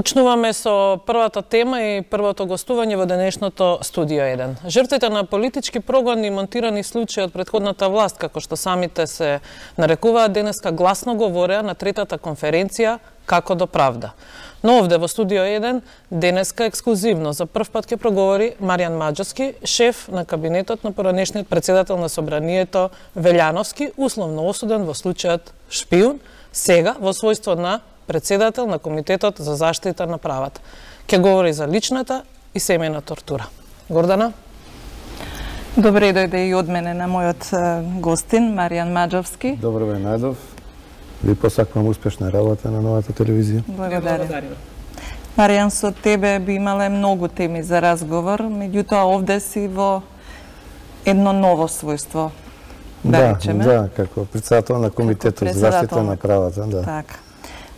Почнуваме со првата тема и првото гостување во денешното Студио 1. Жртвите на политички прогон и монтирани случаи од претходната власт, како што самите се нарекуваат, денеска гласно говореа на третата конференција "Како до правда". Но овде во Студио 1 денеска ексклузивно за прв пат ќе проговори Маријан Маџовски, шеф на кабинетот на поранешниот председател на Собранието Велјановски, условно осуден во случајот шпион, сега во својство на председател на Комитетот за заштита на правата. Ке говори за личната и семејна тортура. Гордана? Добре дојде и од мене на мојот гостин, Маријан Маџовски. Добро ве најдов. Ви посакувам успешна работа на новата телевизија. Благодарам. Маријан, со тебе би имале многу теми за разговор, меѓутоа овде си во едно ново својство. Да, како председател на Комитетот за заштита на правата. Да. Така.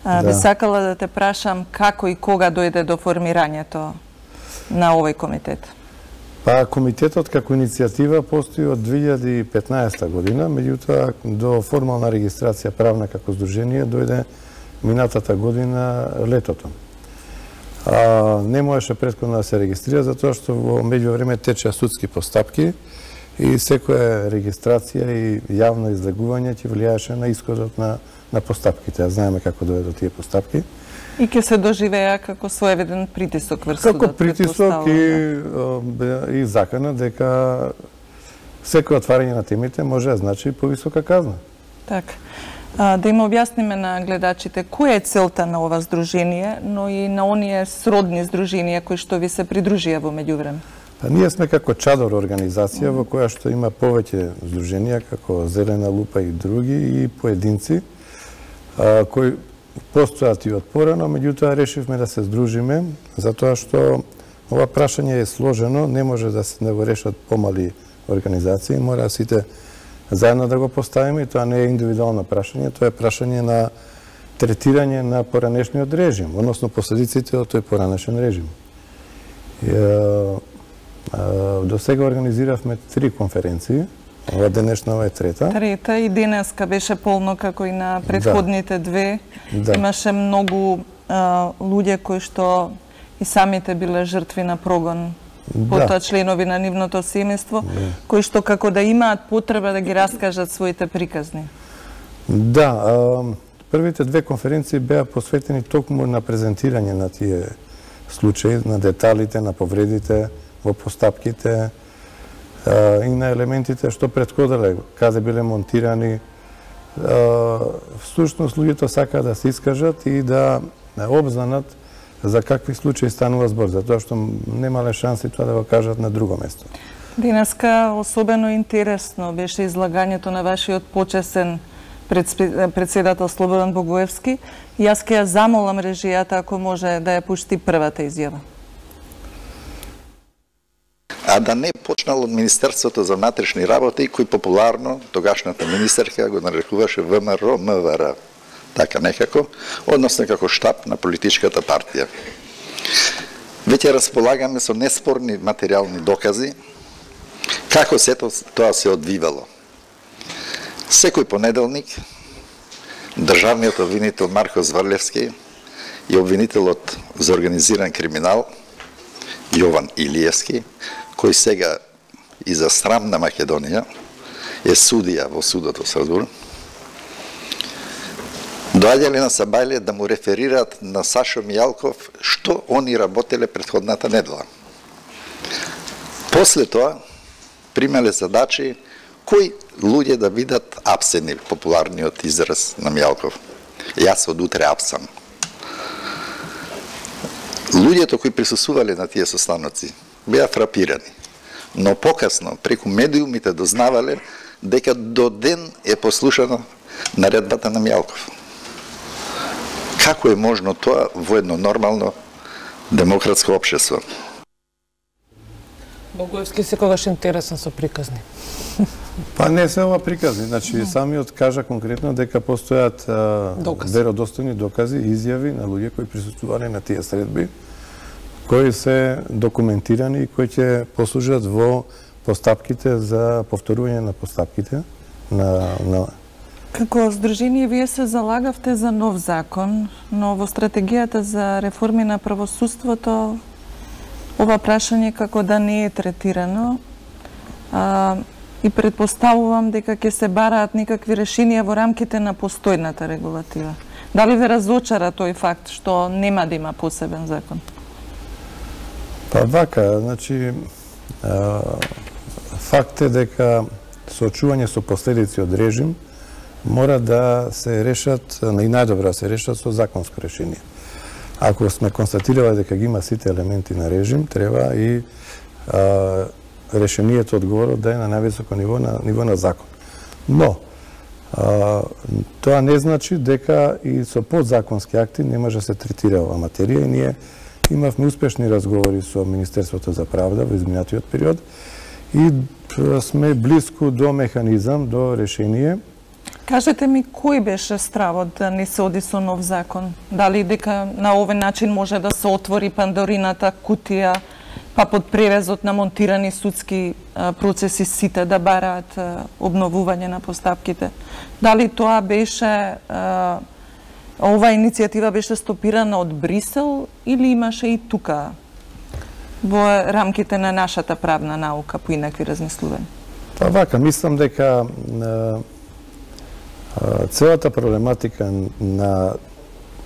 Би сакала да те прашам како и кога дојде до формирањето на овој комитет? Па, комитетот како иницијатива постои од 2015 година, меѓутоа до формална регистрација правна како здружение дојде минатата година летото. Не можеше претходно да се регистрира затоа што во меѓувреме течеа судски постапки и секоја регистрација и јавно излегување ќе влијаеше на исходот на постапките. Знаеме како дојде до тие постапки. И ќе се доживеа како своевиден притисок врз судот. Како притисок и закана дека секој отварање на темите може да значи повисока казна. Така. Да им објасниме на гледачите која е целта на ова здружение, но и на оние сродни здруженија кои што ви се придружија во меѓувреме. Ние сме како чадор организација во која што има повеќе здруженија како Зелена лупа и други и поединци кои постојат и од порано, меѓутоа решивме да се здружиме затоа што ова прашање е сложено, не може да се го решат помали организации, мора сите заедно да го поставиме и тоа не е индивидуално прашање, тоа е прашање на третирање на поранешниот режим, односно последиците од тој поранешен режим. До сега организиравме 3 конференции, ова денешна е трета. Трета и денеска беше полно како и на претходните две. Да. Имаше многу луѓе кои што и самите биле жртви на прогон, потоа членови на нивното семејство, кои што како да имаат потреба да ги раскажат своите приказни. Да, првите две конференции беа посветени токму на презентирање на тие случаи, на деталите, на повредите во постапките и на елементите што претходеле, каде биле монтирани. Всушност, луѓето сакаат да се искажат и да обзнанат за какви случаи станува збор, затоа што немале шанси тоа да го кажат на друго место. Денеска особено интересно беше излагањето на вашиот почесен председател Слободан Богоевски. Јас ќе ја замолам режијата ако може да ја пушти првата изјава. А да не почнал од Министерството за внатрешни работи, кој популарно тогашната министерка го нарекуваше ВМРО МВР. Така некако, односно како штаб на политичката партија. Веќе располагаме со неспорни материјални докази како сето тоа се одвивало. Секој понеделник државниот обвинител Марко Зврлевски и обвинителот за организиран криминал Јован Илиевски, кој сега и за срам на Македонија е судија во судот во Стразбург, доаѓале на Сабајле да му реферираат на Сашо Мијалков што они работеле претходната недела. После тоа примале задачи кои луѓе да видат апсени, популарниот израз на Мијалков. Јас од утре апсам. Луѓето кои присуствувале на тие состаноци беа фрапирани, но покасно преку медиумите дознавале дека до ден е послушана наредбата на Мијалков. Како е можно тоа во едно нормално демократско општество? Богоевски секогаш интересен со приказни. Па не се ова приказни, значи самиот кажа конкретно дека постојат веродостојни докази и изјави на луѓе кои присуствувале на тие средби, кои се документирани и кои ќе послужат во постапките за повторување на постапките Како Сдружение вие се залагавте за нов закон, но во стратегијата за реформи на правосудството ова прашање како да не е третирано и предпоставувам дека ќе се бараат некакви решенија во рамките на постојната регулатива. Дали ве разочара тој факт што нема да има посебен закон? Па вака, значи факт е дека соочување со последици од режим мора да се решат, и најдобро да се решат со законско решение. Ако сме констатирали дека ги има сите елементи на режим, треба и решението одговорот да е на највисоко ниво на закон. Но, тоа не значи дека и со подзаконски акти не може да се третира ова материја и ние имавме успешни разговори со Министерството за правда во изминатиот период и сме близко до механизам, до решение. Кажете ми, кој беше стравот да не се оди со нов закон? Дали дека на овој начин може да се отвори Пандорината кутија, па под превезот на монтирани судски процеси сите да бараат обновување на постапките? Дали тоа беше, оваа иницијатива беше стопирана од Брисел или имаше и тука во рамките на нашата правна наука поинакви размислувања? Па вака, мислам дека целата проблематика на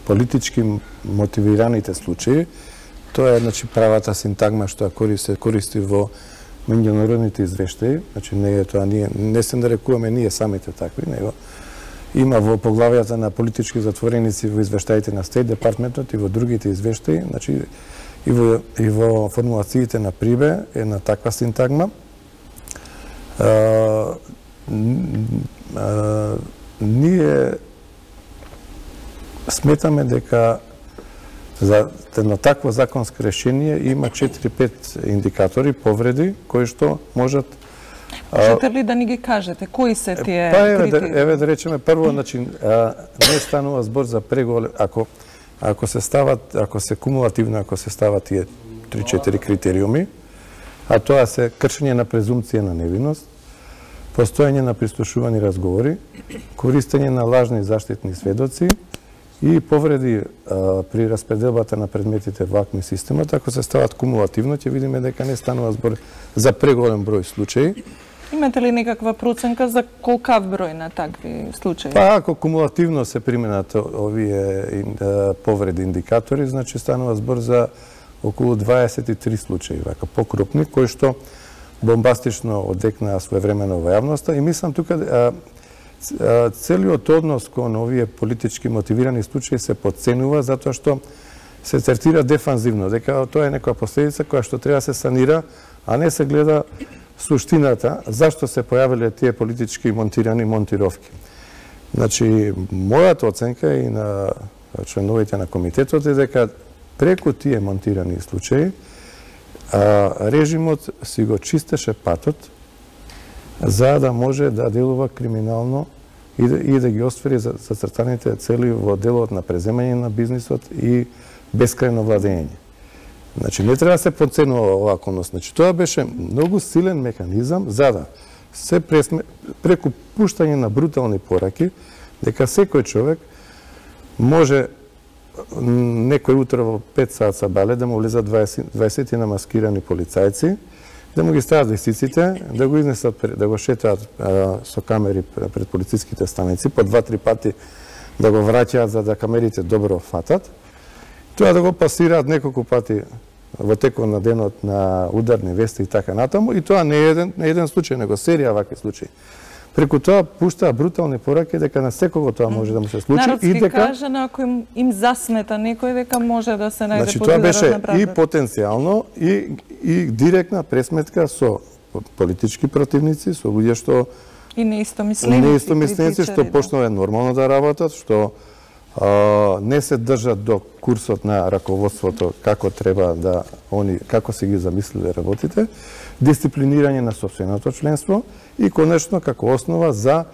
политички мотивираните случаи, тоа е значи правата синтагма што се користи во меѓународните извештаи, значи не е тоа не се нарекуваме ние самите такви, него има во поглавјата на политички затвореници во извештаите на Стейт Департментот и во другите извештаи, значи и во формулациите на Прибе е на таква синтагма. Ние сметаме дека за едно такво законско решение има 4-5 индикатори, повреди, кои што можат... Можете ли да ни ги кажете? Кои се тие критерии? Еве да речеме, прво, значи, не станува збор за преголем, ако се кумулативно, ако се стават тие 3-4 критериуми, а тоа се кршење на презумпција на невиност, постојање на прислушувани разговори, користење на лажни заштитни сведоци и повреди при распределбата на предметите во АКМИ системот, ако се стават кумулативно, ќе видиме дека не станува збор за преголем број случаи. Имате ли некаква проценка за колкав број на такви случаи? Па, ако кумулативно се применат овие повреди индикатори, значи станува збор за околу 23 случаи, вака покрупни, кои што бомбастично одекнаа своевремено во јавноста и мислам тука целиот однос кон овие политички мотивирани случаи се подценува затоа што се третира дефанзивно, дека тоа е некоја последица која што треба да се санира, а не се гледа суштината зашто се појавиле тие политички монтирани монтировки. Значи, мојата оценка и на членовите на комитетот е дека преку тие монтирани случаи режимот си го чистеше патот за да може да делува криминално и да ги оствари зацртаните цели во делот на преземање на бизнисот и бескрајно владење. Значи, не треба да се подценува оваа околност. Значи, тоа беше многу силен механизам за да се преку пуштање на брутални пораки, дека секој човек може некој утро во 5 саат са бале да му влезат 20 на маскирани полицајци, да му ги стават листиците, да го изнесат, да го шетаат со камери пред полициските станици, по 2-3 пати да го враќаат за да камерите добро фатат. Тоа да го пасираат неколку пати во текот на денот на ударни вести и така натаму, и тоа не е еден случај, него серија вакви случаи. Преку тоа пуштаа брутални пораки дека на секого тоа може да му се случи и дека кажано ако им засмета некој дека може да се најде значи, тоа беше и потенцијално и директна пресметка со политички противници, со луѓе што и неистомисленици што почнале нормално да работат, што не се држат до курсот на раководството како треба да како се ги замислиле работите, дисциплинирање на сопственото членство и конечно како основа за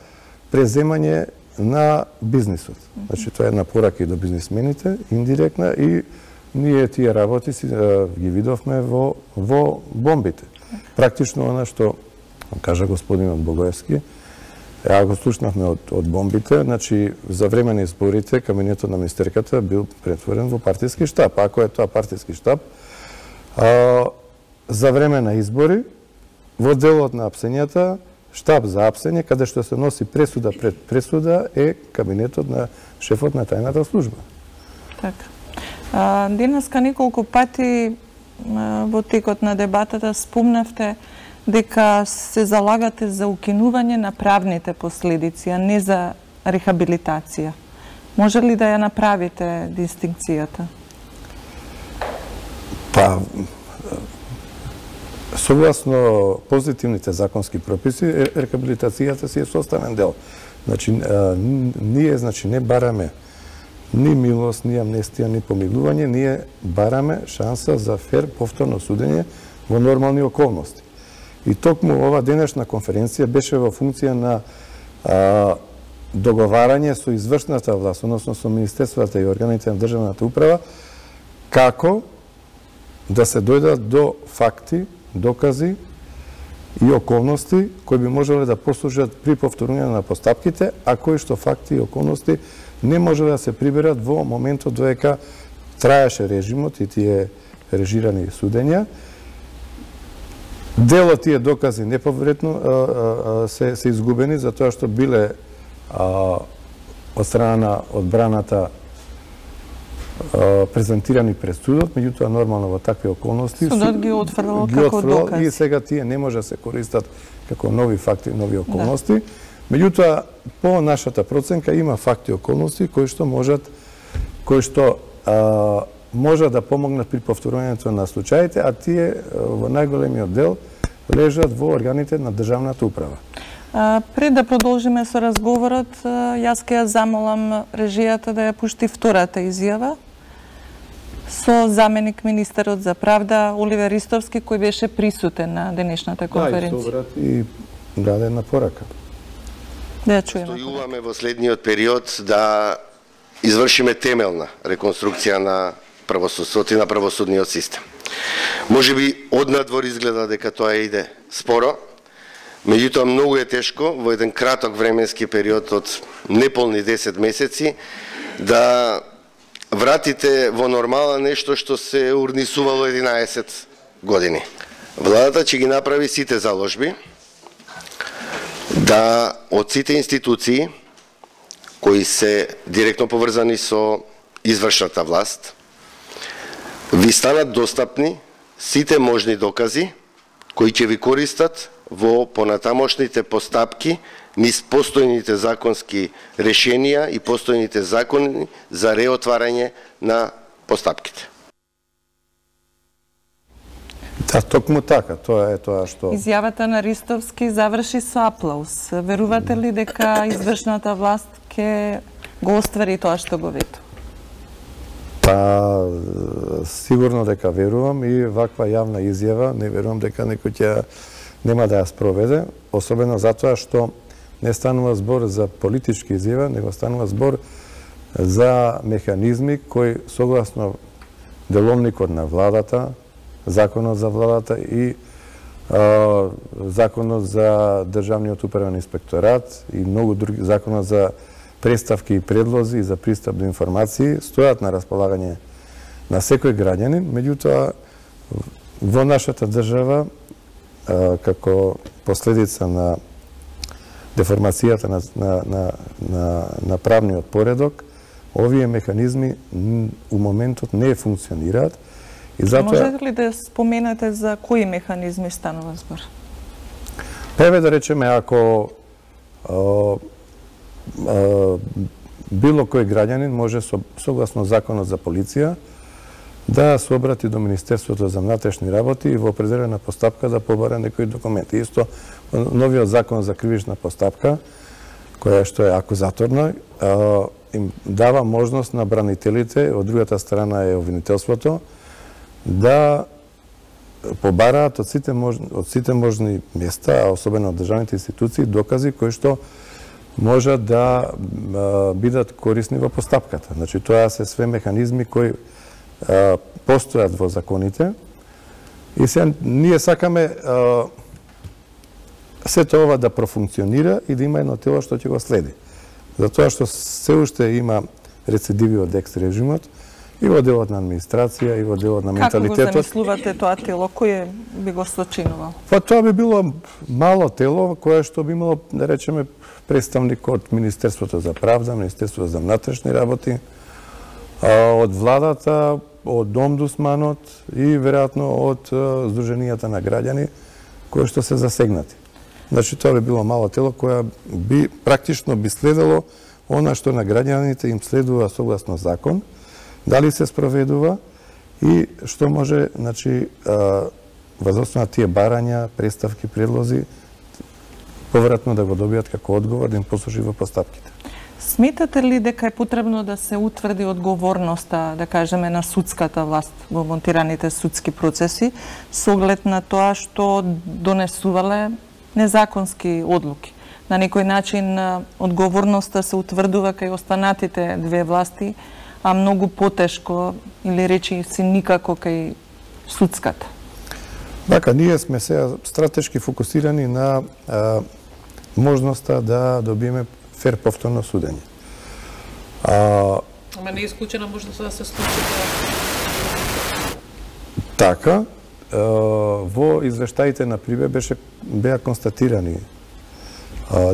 преземање на бизнисот. Значи тоа е една порака и до бизнисмените, индиректна, и ние тие работи ги видовме во бомбите. Практично она што кажа господинот Богоевски, Ја го слушнавме од бомбите, значи за време на изборите кабинетот на министерката бил претворен во партиски штаб. Ако е тоа партиски штаб, за време на избори, во делот на апсењата, штаб за апсење, каде што се носи пресуда пред пресуда, е кабинетот на шефот на тајната служба. Така. Денеска неколку пати во текот на дебатата спомнавте дека се залагате за укинување на правните последици, а не за рехабилитација. Може ли да ја направите дистинкцијата? Па, согласно позитивните законски прописи, рехабилитацијата си е составен дел. Значи, ние не бараме ни милост, ни амнестија, ни помилување, ние бараме шанса за фер повторно судење во нормални околности. И токму ова денешна конференција беше во функција на договарање со извршната власт, односно со министерствата и органите на државната управа, како да се дојдат до факти, докази и околности кои би можеле да послужат при повторување на постапките, а кои што факти и околности не можеле да се приберат во моментот додека траеше режимот и тие режирани судења. Дел од тие докази неповредно се изгубени затоа што биле од страна на одбраната презентирани пред судот, меѓутоа нормално во такви околности судот ги отфрлил како докази и сега тие не може да се користат како нови факти, нови околности. Меѓутоа по нашата проценка има факти и околности кои што можат да помогнат при повторувањето на случаите, а тие во најголемиот дел лежат во органите на државната управа. Пред да продолжиме со разговорот, јас ќе ја замолам режијата да ја пушти втората изјава со заменик министерот за правда Оливер Ристовски, кој беше присутен на денешната конференција. Да, и собрат и даде на порака. Да ја чуеме. Стојуваме во следниот период да извршиме темелна реконструкција на правосудството и на правосудниот систем. Може би однадвор изгледа дека тоа иде споро, меѓутоа многу е тешко во еден краток временски период од неполни 10 месеци да вратите во нормала нешто што се урнисувало 11 години. Владата ќе ги направи сите заложби да од сите институции кои се директно поврзани со извршната власт ви станат достапни сите можни докази кои ќе ви користат во понатамошните постапки низ постојните законски решенија и постојните закони за реотварање на постапките. Да, токму така, тоа е тоа што... Изјавата на Ристовски заврши со аплауз. Верувате ли дека извршната власт ќе го оствари тоа што го ветува? Па, сигурно дека верувам и ваква јавна изјава, не верувам дека некој ќе нема да ја спроведе, особено затоа што не станува збор за политички изјава, него станува збор за механизми кои согласно деловникот на владата, законот за владата и законот за државниот управен инспекторат и многу други, законот за представки и предлози и за пристап до информации стојат на располагање на секој граѓанин, меѓутоа во нашата држава како последица на деформацијата на правниот поредок, овие механизми у моментот не функционираат и затоа... Можете ли да споменете за кои механизми станува збор? Еве да речеме, ако било кој граѓанин може согласно законот за полиција да се обрати до Министерството за внатрешни работи и во определена постапка да побара некои документи. Исто, новиот закон за кривична постапка, која што е акузаторна, им дава можност на бранителите, од другата страна е обвинителството, да побараат од сите можни места, а особено од државните институции, докази кои што можат да бидат корисни во постапката. Значи, тоа се све механизми кои постојат во законите и се ние сакаме сето ова да профункционира и да има едно тело што ќе го следи. Затоа што се уште има рецидиви од екс-режимот и во делот на администрација, и во делот на менталитетот. Како го замислувате тоа тело? Кој би го сочинувал? Па тоа би било мало тело кое што би имало, да речеме, представник од Министерството за правда, Министерството за внатрешни работи, од владата, од омбудсманот и веројатно од Сдруженијата на граѓани кои што се засегнати. Значи тоа би било мало тело кое би практично би следело она што на граѓаните им следува согласно закон, дали се спроведува и што може, значи, врз основа на тие барања, представки, предлози, повратно да го добијат како одговор да им послужи во постапките. Сметате ли дека е потребно да се утврди одговорноста, да кажеме, на судската власт во монтираните судски процеси, со оглед на тоа што донесувале незаконски одлуки? На некој начин одговорноста се утврдува кај останатите две власти, а многу потешко, или речи си никако кај судската? Така, ние сме сега стратешки фокусирани на можноста да добиеме фер повторно судење. Ама не е исклучена можноста да се случи така, во извештаите на Прибе беа констатирани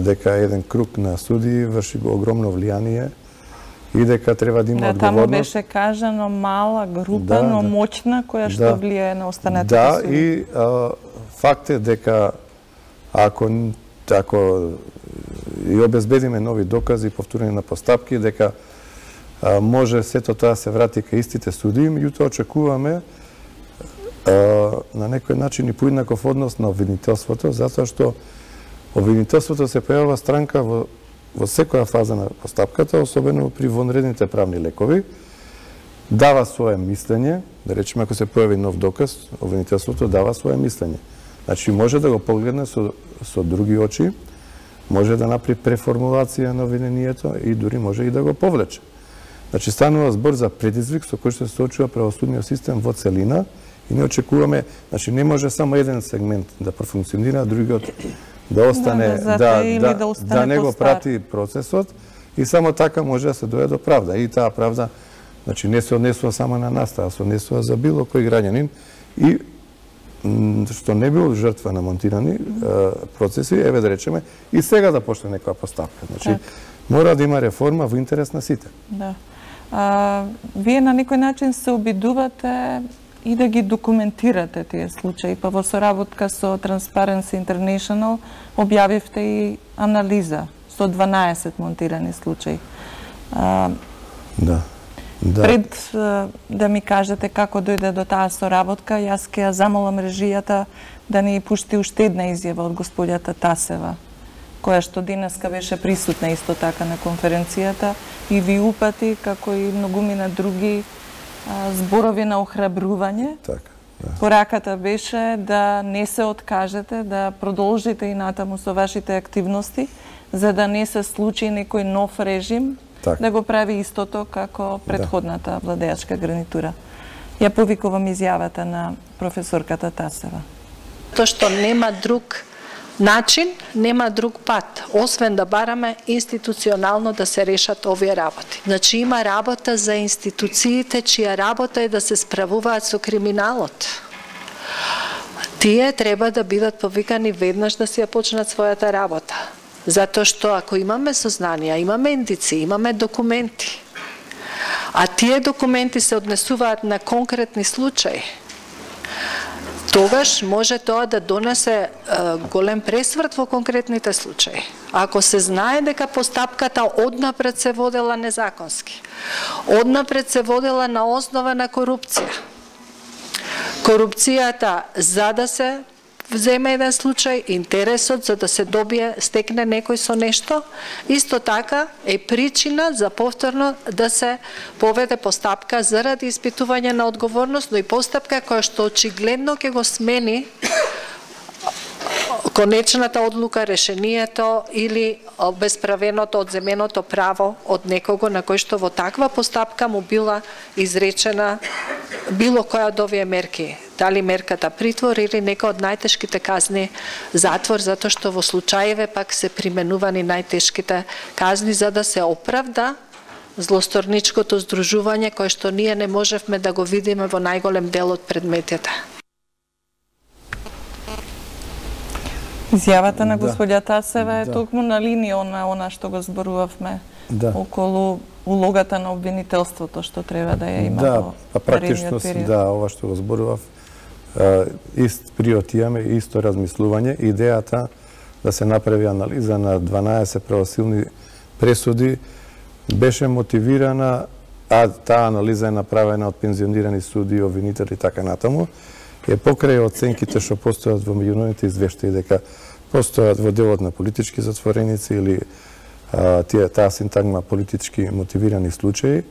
дека еден круг на суди врши огромно влијание и дека треба да има одговорност. Таму беше кажано мала група, но моќна, која што влијае на останатите суди. И факт е дека ако и обезбедиме нови докази, повторање на постапки, дека може сето тоа се врати кај истите суди, меѓутоа очекуваме на некој начин и поеднаков однос на обвинителството, затоа што обвинителството се појавува странка во секоја фаза на постапката, особено при вонредните правни лекови, дава свое мислење, да речеме ако се појави нов доказ, обвинителството дава свое мислење. Значи може да го погледне со други очи, може да направи преформулација на обвинението и дури може и да го повлече. Значи станува збор за предизвик со кој што се соочува правосудниот систем во целина и не очекуваме, значи не може само еден сегмент да профункционира, а другиот да остане да не го прати процесот и само така може да се дојде до правда. И таа правда, значи не се однесува само на нас, таа се однесува за било кој граѓанин и што не бил жртва на монтирани процеси, еве да речеме, и сега да почне некоја постапка. Значи, мора да има реформа во интерес на сите. Да. Вие на некој начин се обидувате и да ги документирате тие случаи, па во соработка со Transparency International објавивте и анализа со 12 монтирани случаи. Да. Пред да ми кажете како дојде до таа соработка, јас ќе ја замолам режијата да ни пушти уште една изјава од господјата Тасева, која што денеска беше присутна исто така на конференцијата и ви упати, како и многумина други зборови на охрабрување. Така, да. Пораката беше да не се откажете, да продолжите и натаму со вашите активности, за да не се случи некој нов режим, да го прави истото како предходната владеачка гарнитура. Ја повикувам изјавата на професорката Тасева. Тоа што нема друг начин, нема друг пат, освен да бараме институционално да се решат овие работи. Значи има работа за институциите чија работа е да се справуваат со криминалот. Тие треба да бидат повикани веднаш да си ја почнат својата работа. Затоа што ако имаме сознанија, имаме индици, имаме документи, а тие документи се однесуваат на конкретни случаи, тогаш може тоа да донесе голем пресврт во конкретните случаи. Ако се знае дека постапката однапред се водела незаконски, однапред се водела на основа на корупција, корупцијата за да се вземе еден случај, интересот за да се добие, стекне некој со нешто, исто така е причина за повторно да се поведе постапка заради испитување на одговорност, но и постапка која што очигледно ќе го смени конечната одлука, решението или обесправеното, одземеното право од некого на кој што во таква постапка му била изречена било која од овие мерки. дали мерката притвор или нека од најтешките казни затвор, затоа што во случаеве пак се применувани најтешките казни за да се оправда злосторничкото здружување кое што ние не можевме да го видиме во најголем дел од предметите. Изјавата на господја Тасева е токму на линија на она што го зборувавме околу улогата на обвинителството што треба да ја има во практично ова што го зборував ист приот имаме, исто размислување. Идејата да се направи анализа на 12 правосилни пресуди беше мотивирана, а таа анализа е направена од пензионирани суди, обвинители и така натаму, е покрај оценките што постојат во меѓународните извештаи дека постојат во делот на политички затвореници или таа синтагма политички мотивирани случаи,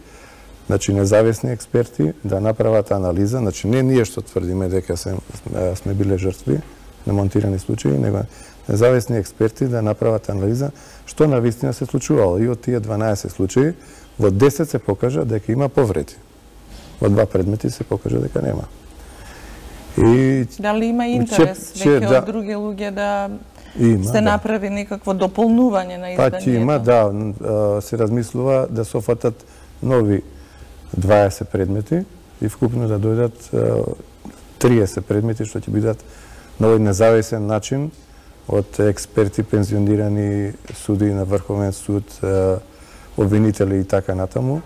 значи независни експерти да направат анализа, значи не ние што тврдиме дека сме биле жртви на монтирани случаи, него независни експерти да направат анализа што навистина се случувало. И од тие 12 случаи, во 10 се покажа дека има повреди. Во 2 предмети се покажа дека нема. И дали има интерес веќе од други луѓе да се направи некакво дополнување на изданието? Па има, се размислува да се офатат нови 20 предмети и вкупно да дојдат 30 предмети што ќе бидат на овој независен начин од експерти, пензионирани суди на Врховен суд, обвинители и така натаму,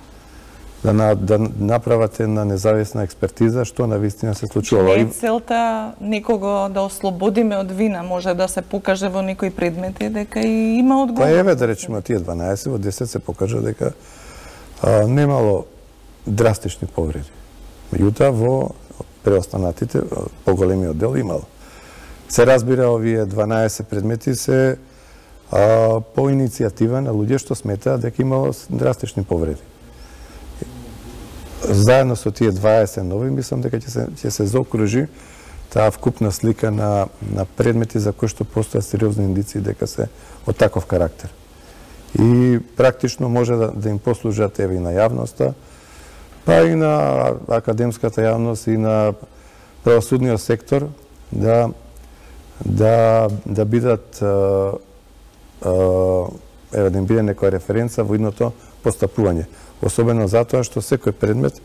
да направат една независна експертиза што навистина се случува. Не е целта некого да ослободиме од вина, може да се покаже во некои предмети дека и има одговорност. Па еве да речеме тие 12, во 10 се покажа дека немало драстични повреди. Меѓутоа во преостанатите поголемиот дел имало. Се разбира, овие 12 предмети се по иницијатива на луѓе што сметаат дека имало драстични повреди. Заедно со тие 20 нови, мислам дека ќе се заокружи таа вкупна слика на предмети за кои што постојат сериозни индици дека се од таков карактер. И практично може да им послужат еве и на јавноста, па и на академската јавност и на правосудниот сектор да бидат еве да им биде некоја референца во идното постапување. Особено затоа што секој предмет,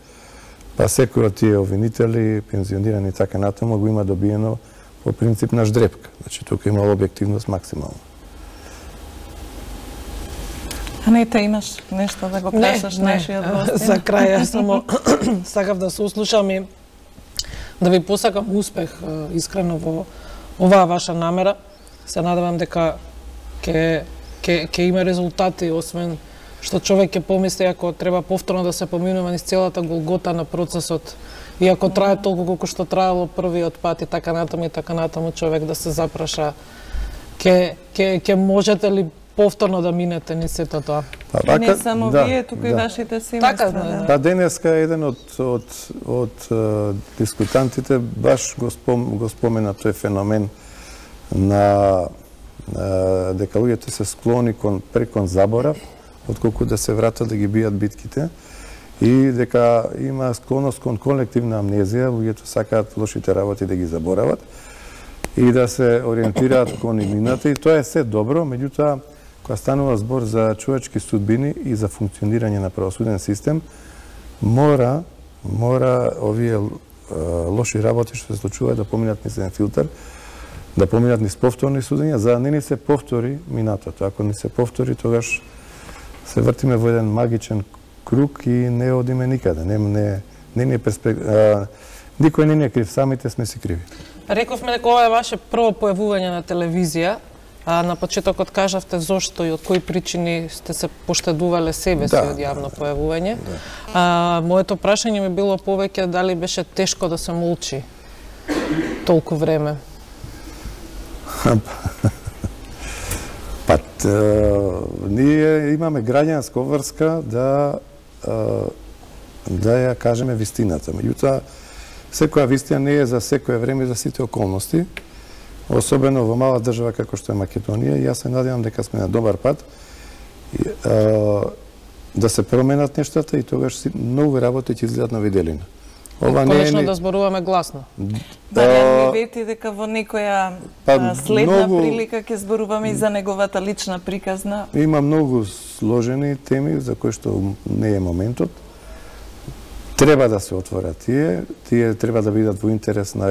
па секој од тие обвинители, пензионирани и така натаму, го има добиено по принцип на ждрепка. Значи, тука има објективност максимална. Анета, имаш нешто да го прашаш нашиот гост? За крај, само сакав да се услушам и да ви посакам успех искрено во оваа ваша намера. Се надевам дека ќе има резултати, освен што човек ќе помисли ако треба повторно да се поминува низ целата голгота на процесот и ако трае толку колку што траело првиот пат и така натаму човек да се запраша ќе можете ли повторно да минете низ сето тоа? Не само вие, тука и вашите семејства. Па денеска еден од дискутантите баш го спомена тој феномен на дека луѓето се склони прекон заборав, отколку да се вратат да ги бијат битките и дека има склоност кон колективна амнезија, луѓето сакаат лошите работи да ги заборават и да се ориентираат кон имината и тоа е се добро, меѓутоа кога станува збор за човечки судбини и за функционирање на правосуден систем, мора овие лоши работи што се случуваат да поминат низ еден филтер, да поминат низ повторни судења, за да не ни се повтори минатото. Ако ни се повтори, тогаш се вртиме во еден магичен круг и не одиме никаде. Никој не е крив, самите сме си криви. Рековме дека ова е ваше прво појавување на телевизија. На почетокот кажавте зошто и од кои причини сте се поштедувале себе си од јавно појавување. Моето прашање ми било повеќе дали беше тешко да се молчи толку време. Па, ние имаме граѓанска врска да ја кажеме вистината. Меѓутоа, секоја вистина не е за секое време и за сите околности, особено во мала држава како што е Македонија. Јас се надевам дека сме на добар пат да се променат нештата и тогаш многу работи ќе изгледат на виделина. Конечно да зборуваме гласно. Барјан ми вети дека во некоја следна прилика ќе зборуваме и за неговата лична приказна. Има многу сложени теми за кои што не е моментот. Треба да се отворат тие треба да бидат во интерес на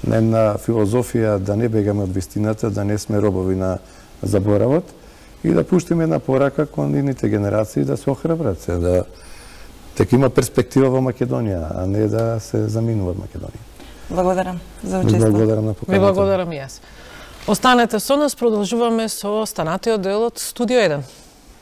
една филозофија, да не бегаме од вистината, да не сме робови на заборавот и да пуштиме една порака кон идните генерации да се охрабрат, да дека има перспектива во Македонија, а не да се заминува од Македонија. Благодарам за учество. Благодарам на поканата. Ви благодарам и јас. Останете со нас, продолжуваме со останатиот дел од Студио 1.